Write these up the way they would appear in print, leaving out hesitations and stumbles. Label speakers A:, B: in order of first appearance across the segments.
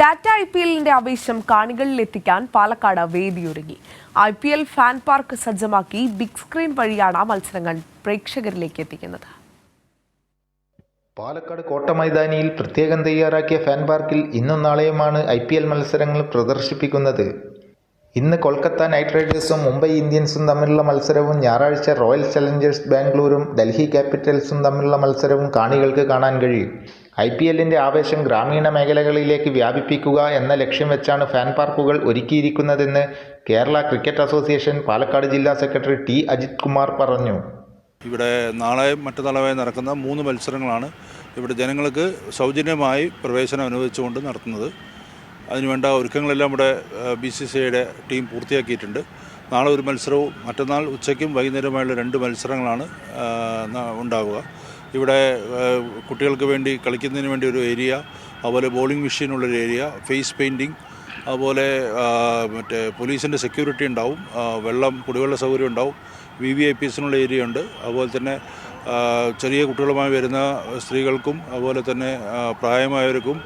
A: ടാറ്റ IPLന്റെ ആവേശം കാണികളിലെത്തിക്കാൻ Palakkad വേദിയൊരുങ്ങി. IPL fan park സജ്ജമാക്കി big screen വഴിയാണ് മത്സരങ്ങൾ പ്രേക്ഷകരിലേക്ക് എത്തിക്കുന്നത്.
B: പാലക്കാട് കോട്ട മൈതാനിയിൽ പ്രത്യേകം തയ്യാറാക്കിയ ഫാൻ പാർക്കിൽ ഇന്നും നാളെയുമാണ് IPL മത്സരങ്ങൾ പ്രദർശിപ്പിക്കുന്നത്. ഇന്ന് കൊൽക്കത്ത നൈറ്റ് റൈഡേഴ്സും മുംബൈ ഇന്ത്യൻസും തമ്മിലുള്ള മത്സരവും ഞായറാഴ്ച റോയൽ ചലഞ്ചേഴ്സ് ബാംഗ്ലൂരും ഡൽഹി ക്യാപിറ്റൽസും തമ്മിലുള്ള മത്സരവും കാണികൾക്ക് കാണാൻ കഴിയും. IPLന്റെ ആവേശം ഗ്രാമീണ മേഖലകളിലേക്ക് വ്യാപിപ്പിക്കുക എന്ന ലക്ഷ്യം വെച്ചാണ് ഫാൻ പാർക്കുകൾ ഒരുക്കിയിരിക്കുന്നതെന്ന് കേരള ക്രിക്കറ്റ് അസോസിയേഷൻ പാലക്കാട് ജില്ലാ സെക്രട്ടറി T. അജിത് കുമാർ പറഞ്ഞു.
C: ഇവിടെ നാളെയും മറ്റന്നാളുമായി നടക്കുന്ന 3 മത്സരങ്ങളാണ് ഇവിടെ ജനങ്ങൾക്ക് സൗജന്യമായി പ്രവേശനം അനുവദിച്ചുകൊണ്ട് നടത്തുന്നത്. അതിനുവേണ്ട ഒരുക്കങ്ങളെല്ലാം ഇവിടെ BCCIയുടെ ടീം പൂർത്തിയാക്കിയിട്ടുണ്ട്. നാളെ ഒരു മത്സരവും മറ്റന്നാൾ ഉച്ചയ്ക്കും വൈകുന്നേരമായുള്ള 2 മത്സരങ്ങളാണ് ഉണ്ടാവുക. ഇവിടെ കുട്ടികൾക്ക് വേണ്ടി കളിക്കുന്നതിന് വേണ്ടി ഒരു ഏരിയ, അതുപോലെ ബോളിംഗ് മെഷീനുള്ളൊരു ഏരിയ, ഫേസ് പെയിൻറ്റിങ്, അതുപോലെ മറ്റേ പോലീസിൻ്റെ സെക്യൂരിറ്റി ഉണ്ടാവും, കുടിവെള്ള സൗകര്യം ഉണ്ടാവും, VVIPസിനുള്ള ഏരിയ ഉണ്ട്. അതുപോലെ തന്നെ ചെറിയ കുട്ടികളുമായി വരുന്ന സ്ത്രീകൾക്കും അതുപോലെ തന്നെ പ്രായമായവർക്കും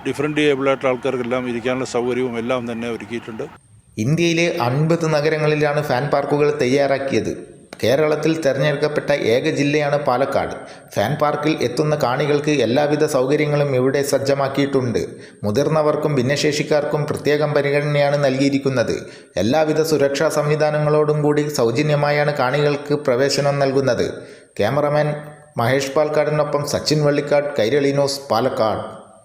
C: ഡിഫറൻറ്റ് ഏബിളായിട്ടുള്ള ആൾക്കാർക്കെല്ലാം ഇരിക്കാനുള്ള സൗകര്യവും എല്ലാം തന്നെ ഒരുക്കിയിട്ടുണ്ട്.
B: ഇന്ത്യയിലെ 50 നഗരങ്ങളിലാണ് ഫാൻ പാർക്കുകൾ തയ്യാറാക്കിയത്. കേരളത്തിൽ തിരഞ്ഞെടുക്കപ്പെട്ട ഏക ജില്ലയാണ് പാലക്കാട്. ഫാൻ പാർക്കിൽ എത്തുന്ന കാണികൾക്ക് എല്ലാവിധ സൗകര്യങ്ങളും ഇവിടെ സജ്ജമാക്കിയിട്ടുണ്ട്. മുതിർന്നവർക്കും ഭിന്നശേഷിക്കാർക്കും പ്രത്യേകം പരിഗണനയാണ് നൽകിയിരിക്കുന്നത്. എല്ലാവിധ സുരക്ഷാ സംവിധാനങ്ങളോടും കൂടി സൗജന്യമായാണ് കാണികൾക്ക് പ്രവേശനം നൽകുന്നത്. ക്യാമറമാൻ മഹേഷ് പാൽക്കാടിനൊപ്പം സച്ചിൻ വള്ളിക്കാട്, കൈരളി ന്യൂസ്, പാലക്കാട്.